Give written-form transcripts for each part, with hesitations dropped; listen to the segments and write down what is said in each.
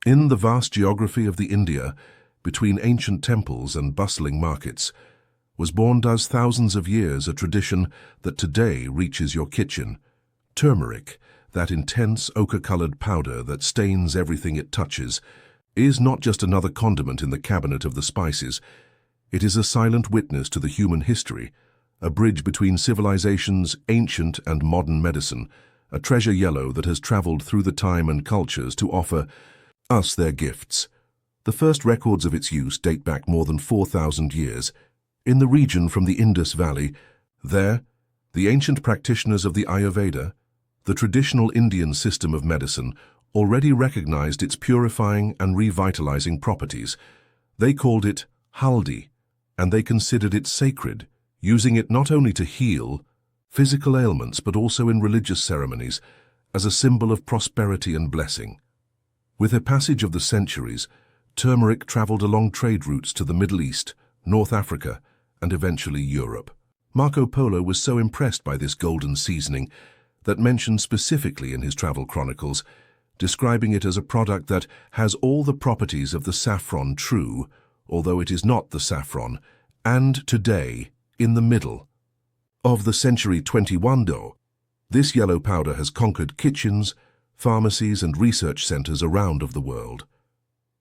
In the vast geography of the India, between ancient temples and bustling markets, was born does thousands of years a tradition that today reaches your kitchen. Turmeric, that intense ochre-colored powder that stains everything it touches, is not just another condiment in the cabinet of the spices. It is a silent witness to the human history, a bridge between civilizations, ancient and modern medicine, a treasure yellow that has traveled through the time and cultures to offer us their gifts. The first records of its use date back more than 4,000 years. In the region from the Indus Valley, there, the ancient practitioners of the Ayurveda, the traditional Indian system of medicine, already recognized its purifying and revitalizing properties. They called it haldi, and they considered it sacred, using it not only to heal physical ailments but also in religious ceremonies as a symbol of prosperity and blessing. With the passage of the centuries, turmeric traveled along trade routes to the Middle East, North Africa, and eventually Europe. Marco Polo was so impressed by this golden seasoning that mentioned specifically in his travel chronicles, describing it as a product that has all the properties of the saffron true, although it is not the saffron, and today, in the middle of the century 21 though, this yellow powder has conquered kitchens, pharmacies and research centers around of the world.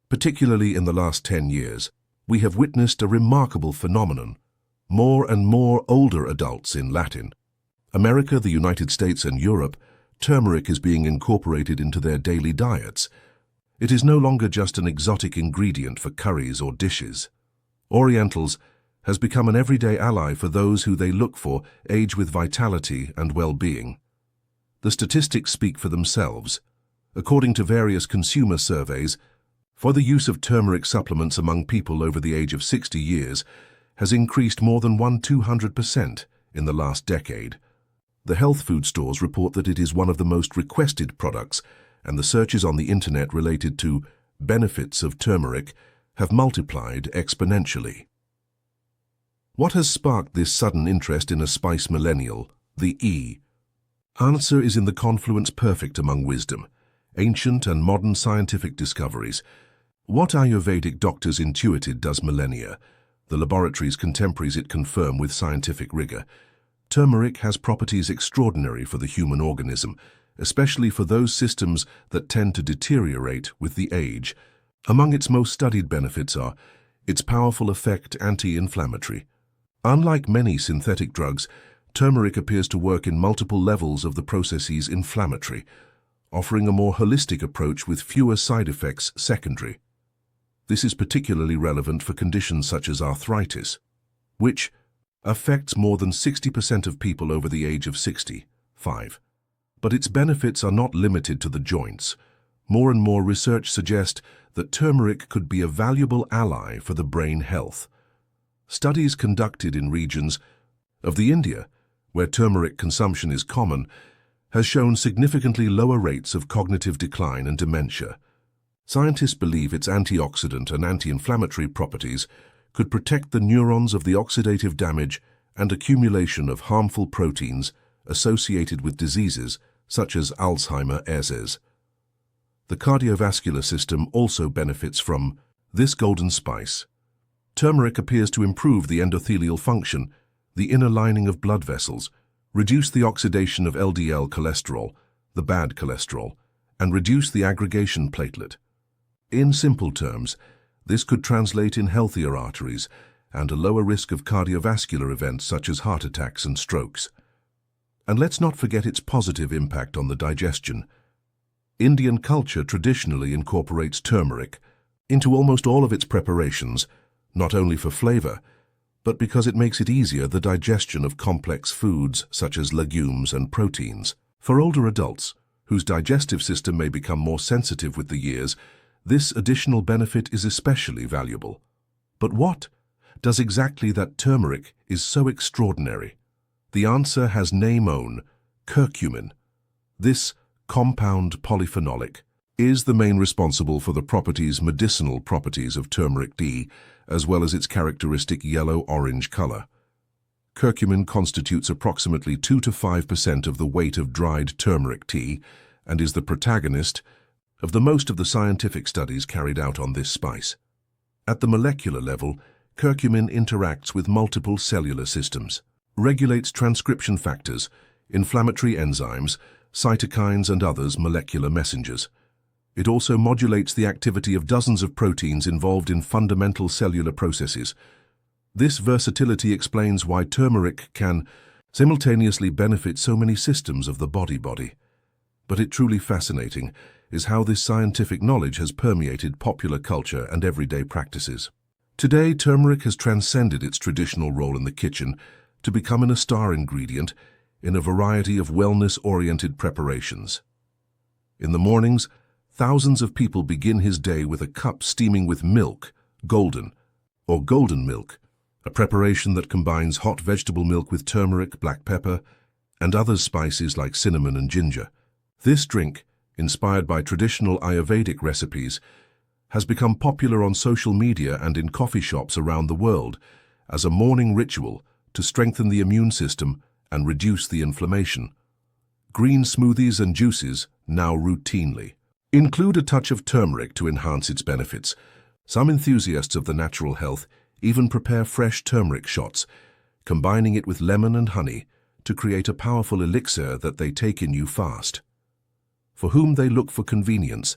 Particularly in the last 10 years, we have witnessed a remarkable phenomenon. More and more older adults in Latin America, the United States and Europe, turmeric is being incorporated into their daily diets. It is no longer just an exotic ingredient for curries or dishes. Orientals has become an everyday ally for those who they look for age with vitality and well-being. The statistics speak for themselves. According to various consumer surveys, for the use of turmeric supplements among people over the age of 60 years has increased more than 200% in the last decade. The health food stores report that it is one of the most requested products, and the searches on the internet related to benefits of turmeric have multiplied exponentially. What has sparked this sudden interest in a spice millennial, the answer is in the confluence perfect among wisdom, ancient and modern scientific discoveries. What Ayurvedic doctors intuited does millennia. The laboratories contemporaries it confirm with scientific rigor. Turmeric has properties extraordinary for the human organism, especially for those systems that tend to deteriorate with the age. Among its most studied benefits are its powerful effect anti-inflammatory. Unlike many synthetic drugs, turmeric appears to work in multiple levels of the processes inflammatory, offering a more holistic approach with fewer side effects secondary. This is particularly relevant for conditions such as arthritis, which affects more than 60% of people over the age of 65. But its benefits are not limited to the joints. More and more research suggests that turmeric could be a valuable ally for the brain health. Studies conducted in regions of the India, where turmeric consumption is common, has shown significantly lower rates of cognitive decline and dementia. Scientists believe its antioxidant and anti-inflammatory properties could protect the neurons of the oxidative damage and accumulation of harmful proteins associated with diseases such as Alzheimer's. The cardiovascular system also benefits from this golden spice. Turmeric appears to improve the endothelial function, the inner lining of blood vessels, reduce the oxidation of LDL cholesterol, the bad cholesterol, and reduce the aggregation platelet. In simple terms, this could translate in healthier arteries and a lower risk of cardiovascular events such as heart attacks and strokes. And let's not forget its positive impact on the digestion. Indian culture traditionally incorporates turmeric into almost all of its preparations, not only for flavor, but because it makes it easier the digestion of complex foods such as legumes and proteins. For older adults, whose digestive system may become more sensitive with the years, this additional benefit is especially valuable. But what does exactly that turmeric is so extraordinary? The answer has name own, curcumin. This compound polyphenolic is the main responsible for the medicinal properties of turmeric tea, as well as its characteristic yellow-orange color. Curcumin constitutes approximately 2 to 5% of the weight of dried turmeric tea and is the protagonist of the scientific studies carried out on this spice. At the molecular level, curcumin interacts with multiple cellular systems, regulates transcription factors, inflammatory enzymes, cytokines and others molecular messengers. It also modulates the activity of dozens of proteins involved in fundamental cellular processes. This versatility explains why turmeric can simultaneously benefit so many systems of the body. But it truly fascinating is how this scientific knowledge has permeated popular culture and everyday practices. Today, turmeric has transcended its traditional role in the kitchen to become a star ingredient in a variety of wellness-oriented preparations. In the mornings, thousands of people begin his day with a cup steaming with milk, golden milk, a preparation that combines hot vegetable milk with turmeric, black pepper, and other spices like cinnamon and ginger. This drink, inspired by traditional Ayurvedic recipes, has become popular on social media and in coffee shops around the world as a morning ritual to strengthen the immune system and reduce the inflammation. Green smoothies and juices now routinely include a touch of turmeric to enhance its benefits. Some enthusiasts of the natural health even prepare fresh turmeric shots, combining it with lemon and honey to create a powerful elixir that they take in fast. For whom they look for convenience,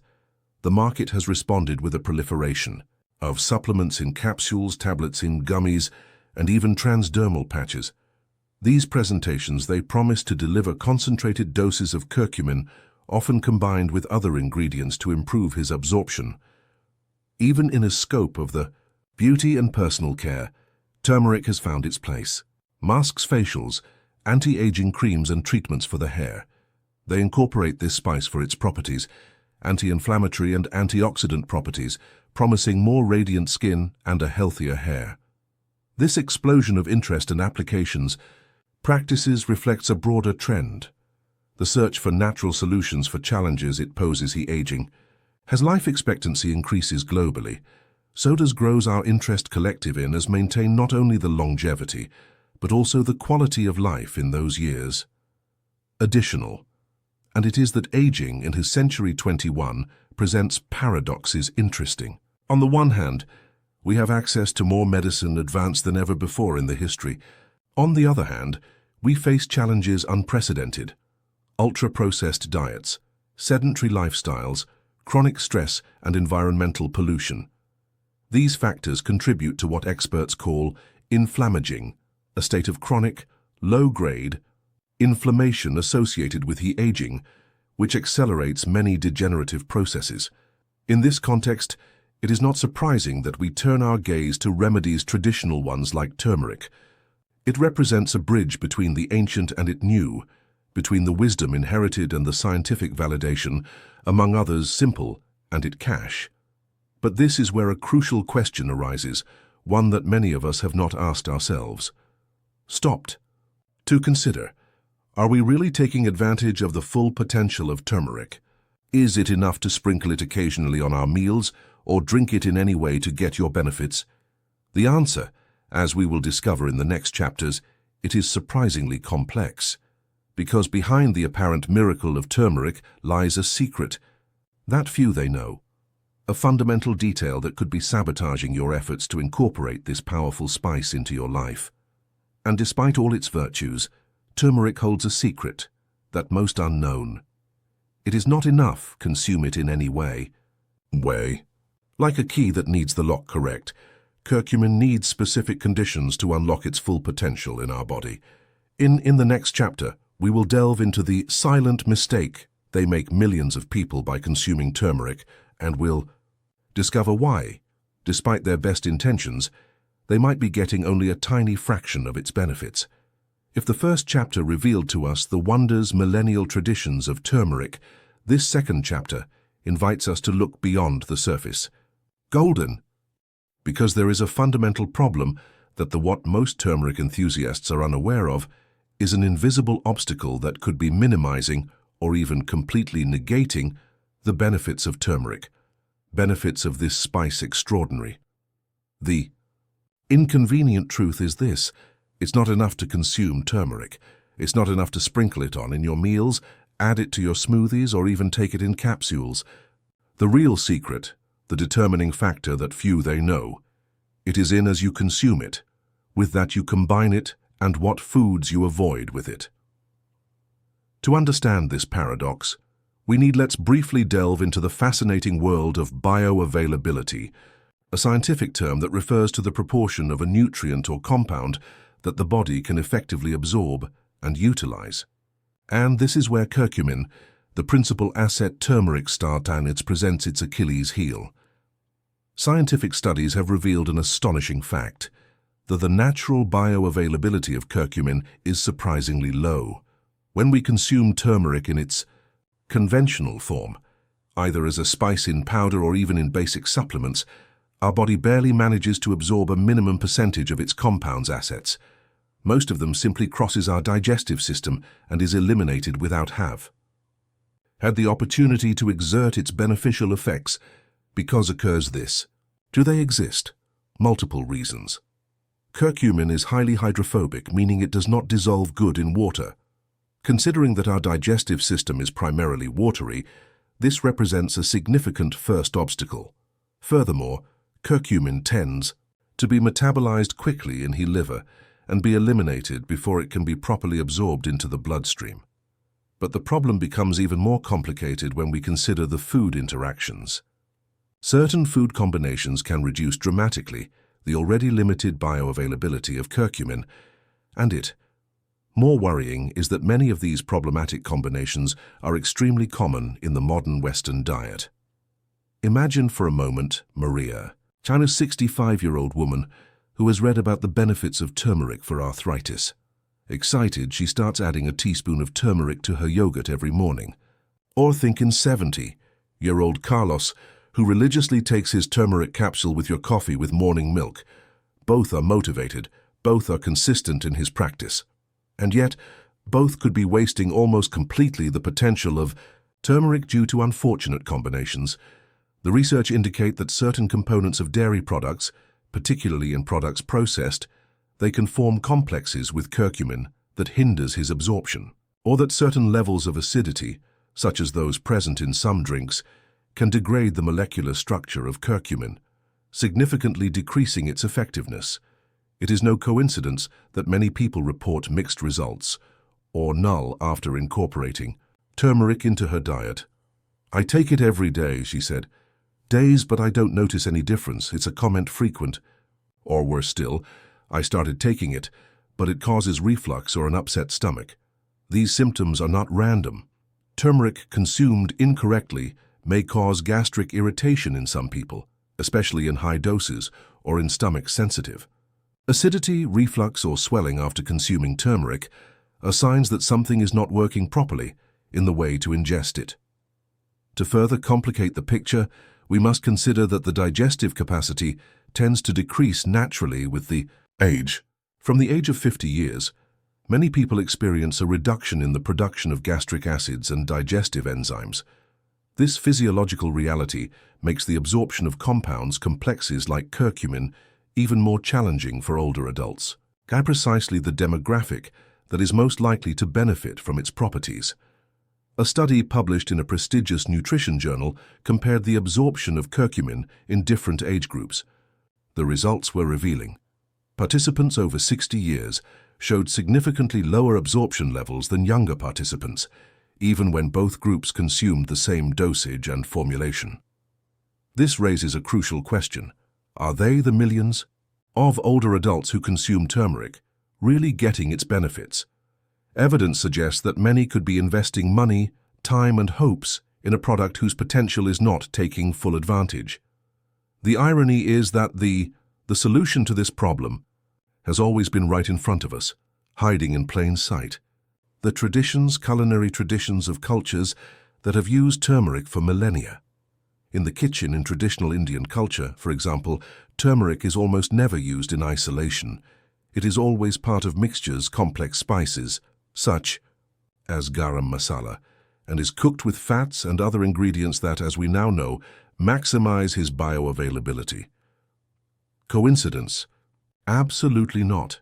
the market has responded with a proliferation of supplements in capsules, tablets in gummies, and even transdermal patches. These presentations, they promise to deliver concentrated doses of curcumin, often combined with other ingredients to improve his absorption. Even in a scope of the beauty and personal care, turmeric has found its place. Masks, facials, anti-aging creams and treatments for the hair. They incorporate this spice for its properties, anti-inflammatory and antioxidant properties, promising more radiant skin and a healthier hair. This explosion of interest and practices reflects a broader trend. The search for natural solutions for challenges it poses aging. As life expectancy increases globally, so grows our interest collective in as maintain not only the longevity, but also the quality of life in those years. Additional. And it is that aging in his century 21 presents paradoxes interesting. On the one hand, we have access to more medicine advanced than ever before in the history. On the other hand, we face challenges unprecedented. Ultra-processed diets, sedentary lifestyles, chronic stress and environmental pollution. These factors contribute to what experts call inflammaging, a state of chronic, low-grade inflammation associated with aging, which accelerates many degenerative processes. In this context, it is not surprising that we turn our gaze to remedies traditional ones like turmeric. It represents a bridge between the ancient and it new, between the wisdom inherited and the scientific validation, among others simple and it cash. But this is where a crucial question arises, one that many of us have not asked ourselves. Stopped. To consider, are we really taking advantage of the full potential of turmeric? Is it enough to sprinkle it occasionally on our meals or drink it in any way to get your benefits? The answer, as we will discover in the next chapters, it is surprisingly complex. Because behind the apparent miracle of turmeric lies a secret that few they know. A fundamental detail that could be sabotaging your efforts to incorporate this powerful spice into your life. And despite all its virtues, turmeric holds a secret that most unknown. It is not enough consume it in any way. Like a key that needs the lock correct, curcumin needs specific conditions to unlock its full potential in our body. In the next chapter, we will delve into the silent mistake they make millions of people by consuming turmeric, and will discover why, despite their best intentions, they might be getting only a tiny fraction of its benefits. If the first chapter revealed to us the wonders millennial traditions of turmeric, this second chapter invites us to look beyond the surface. Golden, because there is a fundamental problem that what most turmeric enthusiasts are unaware of is an invisible obstacle that could be minimizing or even completely negating the benefits of turmeric, benefits of this spice extraordinary. The inconvenient truth is this: it's not enough to consume turmeric. It's not enough to sprinkle it on in your meals, add it to your smoothies, or even take it in capsules. The real secret, the determining factor that few they know, it is in as you consume it, with that you combine it, and what foods you avoid with it. To understand this paradox, let's briefly delve into the fascinating world of bioavailability, a scientific term that refers to the proportion of a nutrient or compound that the body can effectively absorb and utilize. And this is where curcumin, the principal asset turmeric startanids, presents its Achilles heel. Scientific studies have revealed an astonishing fact, that the natural bioavailability of curcumin is surprisingly low. When we consume turmeric in its conventional form, either as a spice in powder or even in basic supplements, our body barely manages to absorb a minimum percentage of its compounds assets. Most of them simply crosses our digestive system and is eliminated without had the opportunity to exert its beneficial effects. Because occurs this. Do they exist? Multiple reasons. Curcumin is highly hydrophobic, meaning it does not dissolve good in water. Considering that our digestive system is primarily watery, this represents a significant first obstacle. Furthermore, curcumin tends to be metabolized quickly in the liver and be eliminated before it can be properly absorbed into the bloodstream. But the problem becomes even more complicated when we consider the food interactions. Certain food combinations can reduce dramatically the already limited bioavailability of curcumin, and more worrying is that many of these problematic combinations are extremely common in the modern Western diet. Imagine for a moment Maria, China's 65-year-old woman who has read about the benefits of turmeric for arthritis. Excited, she starts adding a teaspoon of turmeric to her yogurt every morning. Or think in 70-year-old Carlos, who religiously takes his turmeric capsule with your coffee with morning milk. Both are motivated, both are consistent in his practice. And yet, both could be wasting almost completely the potential of turmeric due to unfortunate combinations. The research indicate that certain components of dairy products, particularly in products processed, they can form complexes with curcumin that hinders his absorption, or that certain levels of acidity, such as those present in some drinks, can degrade the molecular structure of curcumin, significantly decreasing its effectiveness. It is no coincidence that many people report mixed results, or null, after incorporating turmeric into her diet. "I take it every day," she said. "Days, but I don't notice any difference. It's a comment frequent." Or worse still, "I started taking it, but it causes reflux or an upset stomach." These symptoms are not random. Turmeric consumed incorrectly may cause gastric irritation in some people, especially in high doses or in stomachs sensitive. Acidity, reflux, or swelling after consuming turmeric are signs that something is not working properly in the way to ingest it. To further complicate the picture, we must consider that the digestive capacity tends to decrease naturally with the age. From the age of 50 years, many people experience a reduction in the production of gastric acids and digestive enzymes. This physiological reality makes the absorption of compounds complexes like curcumin even more challenging for older adults. Precisely the demographic that is most likely to benefit from its properties. A study published in a prestigious nutrition journal compared the absorption of curcumin in different age groups. The results were revealing. Participants over 60 years showed significantly lower absorption levels than younger participants, even when both groups consumed the same dosage and formulation. This raises a crucial question. Are they, the millions of older adults who consume turmeric, really getting its benefits? Evidence suggests that many could be investing money, time, and hopes in a product whose potential is not taking full advantage. The irony is that the solution to this problem has always been right in front of us, hiding in plain sight. The culinary traditions of cultures that have used turmeric for millennia. In the kitchen in traditional Indian culture, for example, turmeric is almost never used in isolation. It is always part of mixtures, complex spices, such as garam masala, and is cooked with fats and other ingredients that, as we now know, maximize his bioavailability. Coincidence? Absolutely not.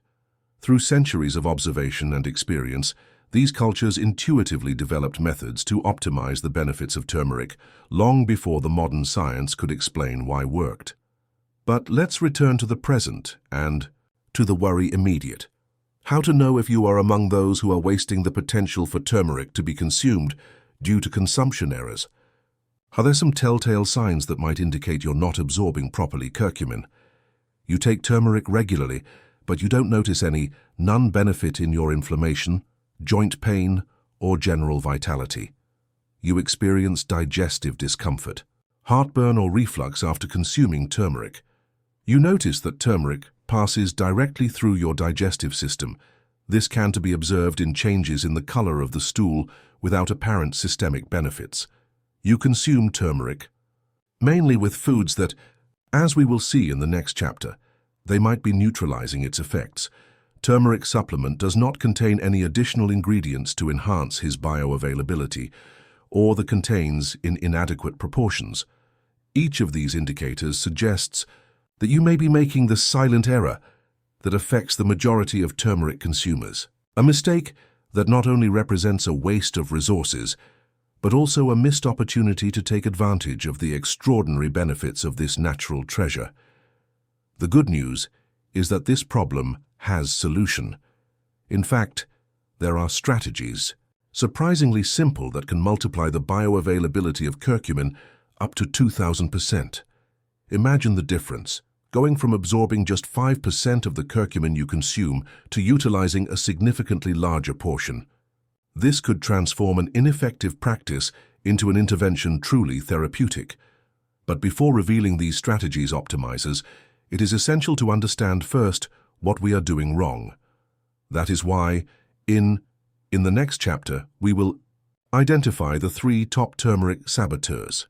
Through centuries of observation and experience, These cultures intuitively developed methods to optimize the benefits of turmeric long before the modern science could explain why it worked. But let's return to the present and to the worry immediate. How to know if you are among those who are wasting the potential for turmeric to be consumed due to consumption errors. Are there some telltale signs that might indicate you're not absorbing properly curcumin? You take turmeric regularly, but you don't notice none benefit in your inflammation, joint pain, or general vitality. You experience digestive discomfort, heartburn or reflux after consuming turmeric. You notice that turmeric passes directly through your digestive system. This can be observed in changes in the color of the stool without apparent systemic benefits. You consume turmeric, mainly with foods that, as we will see in the next chapter, they might be neutralizing its effects. Turmeric supplement does not contain any additional ingredients to enhance his bioavailability, or that contains in inadequate proportions. Each of these indicators suggests that you may be making the silent error that affects the majority of turmeric consumers. A mistake that not only represents a waste of resources, but also a missed opportunity to take advantage of the extraordinary benefits of this natural treasure. The good news is that this problem has solution. In fact, there are strategies, surprisingly simple, that can multiply the bioavailability of curcumin up to 2,000%. Imagine the difference, going from absorbing just 5% of the curcumin you consume to utilizing a significantly larger portion. This could transform an ineffective practice into an intervention truly therapeutic. But before revealing these strategies, optimizers, it is essential to understand first what we are doing wrong. That is why, in the next chapter, we will identify the 3 top turmeric saboteurs,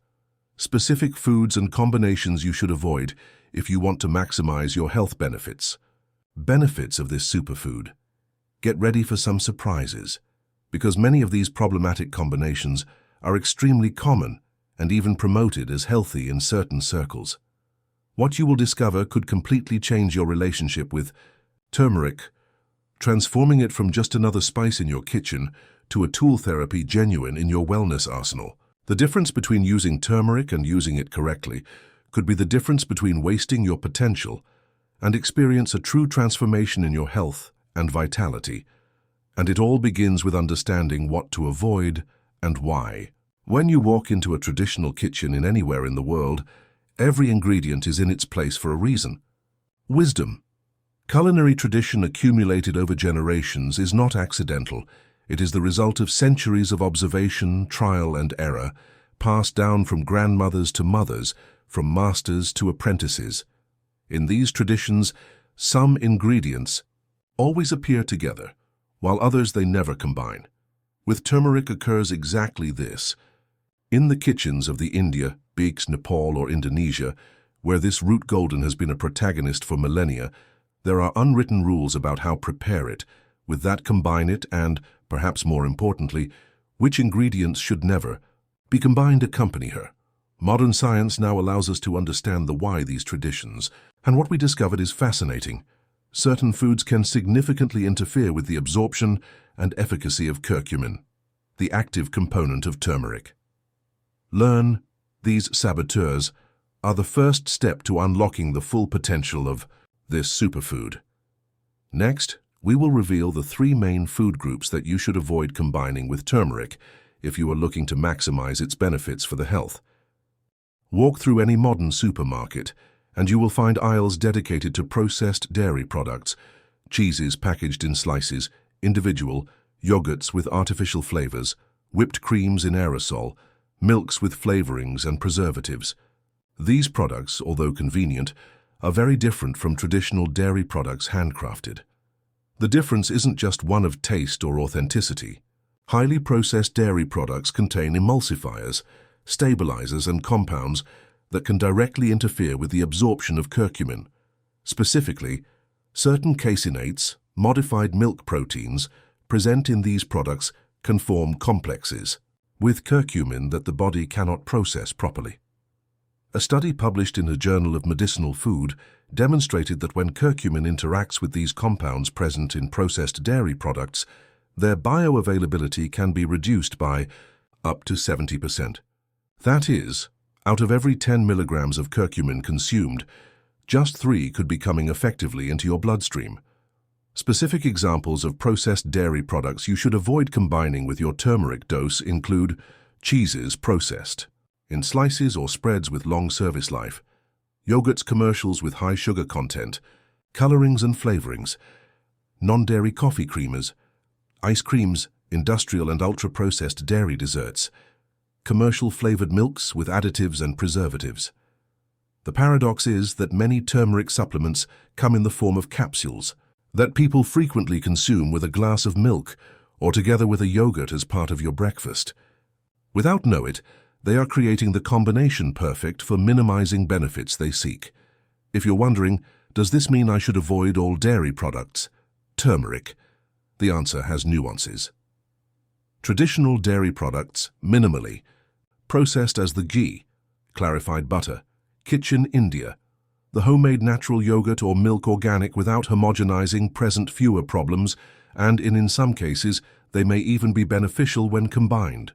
specific foods and combinations you should avoid if you want to maximize your health benefits. Benefits of this superfood. Get ready for some surprises, because many of these problematic combinations are extremely common and even promoted as healthy in certain circles. What you will discover could completely change your relationship with turmeric, transforming it from just another spice in your kitchen to a tool therapy genuine in your wellness arsenal. The difference between using turmeric and using it correctly could be the difference between wasting your potential and experience a true transformation in your health and vitality. And it all begins with understanding what to avoid and why. When you walk into a traditional kitchen in anywhere in the world, every ingredient is in its place for a reason. Wisdom. Culinary tradition accumulated over generations is not accidental. It is the result of centuries of observation, trial and error, passed down from grandmothers to mothers, from masters to apprentices. In these traditions, some ingredients always appear together, while others they never combine. With turmeric occurs exactly this. In the kitchens of the India, Beeks, Nepal or Indonesia, where this root golden has been a protagonist for millennia, there are unwritten rules about how prepare it, with that combine it, and, perhaps more importantly, which ingredients should never be combined accompany her. Modern science now allows us to understand the why these traditions, and what we discovered is fascinating. Certain foods can significantly interfere with the absorption and efficacy of curcumin, the active component of turmeric. Learn these saboteurs are the first step to unlocking the full potential of this superfood. Next, we will reveal the 3 main food groups that you should avoid combining with turmeric if you are looking to maximize its benefits for the health. Walk through any modern supermarket, and you will find aisles dedicated to processed dairy products, cheeses packaged in slices, individual, yogurts with artificial flavors, whipped creams in aerosol, milks with flavorings and preservatives. These products, although convenient, are very different from traditional dairy products handcrafted. The difference isn't just one of taste or authenticity. Highly processed dairy products contain emulsifiers, stabilizers and compounds that can directly interfere with the absorption of curcumin. Specifically, certain caseinates, modified milk proteins, present in these products can form complexes with curcumin that the body cannot process properly. A study published in a Journal of Medicinal Food demonstrated that when curcumin interacts with these compounds present in processed dairy products, their bioavailability can be reduced by up to 70%. That is, out of every 10 milligrams of curcumin consumed, just 3 could be coming effectively into your bloodstream. Specific examples of processed dairy products you should avoid combining with your turmeric dose include cheeses processed in slices or spreads with long service life, yogurts commercials with high sugar content, colorings and flavorings, non-dairy coffee creamers, ice creams, industrial and ultra-processed dairy desserts, commercial flavored milks with additives and preservatives. The paradox is that many turmeric supplements come in the form of capsules that people frequently consume with a glass of milk or together with a yogurt as part of your breakfast. Without knowing it, they are creating the combination perfect for minimizing benefits they seek. If you're wondering, does this mean I should avoid all dairy products? Turmeric. The answer has nuances. Traditional dairy products, minimally. Processed as the ghee, clarified butter, kitchen India. The homemade natural yogurt or milk organic without homogenizing present fewer problems, and in some cases, they may even be beneficial when combined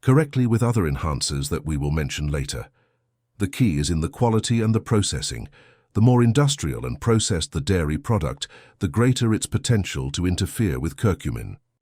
correctly with other enhancers that we will mention later. The key is in the quality and the processing. The more industrial and processed the dairy product, the greater its potential to interfere with curcumin.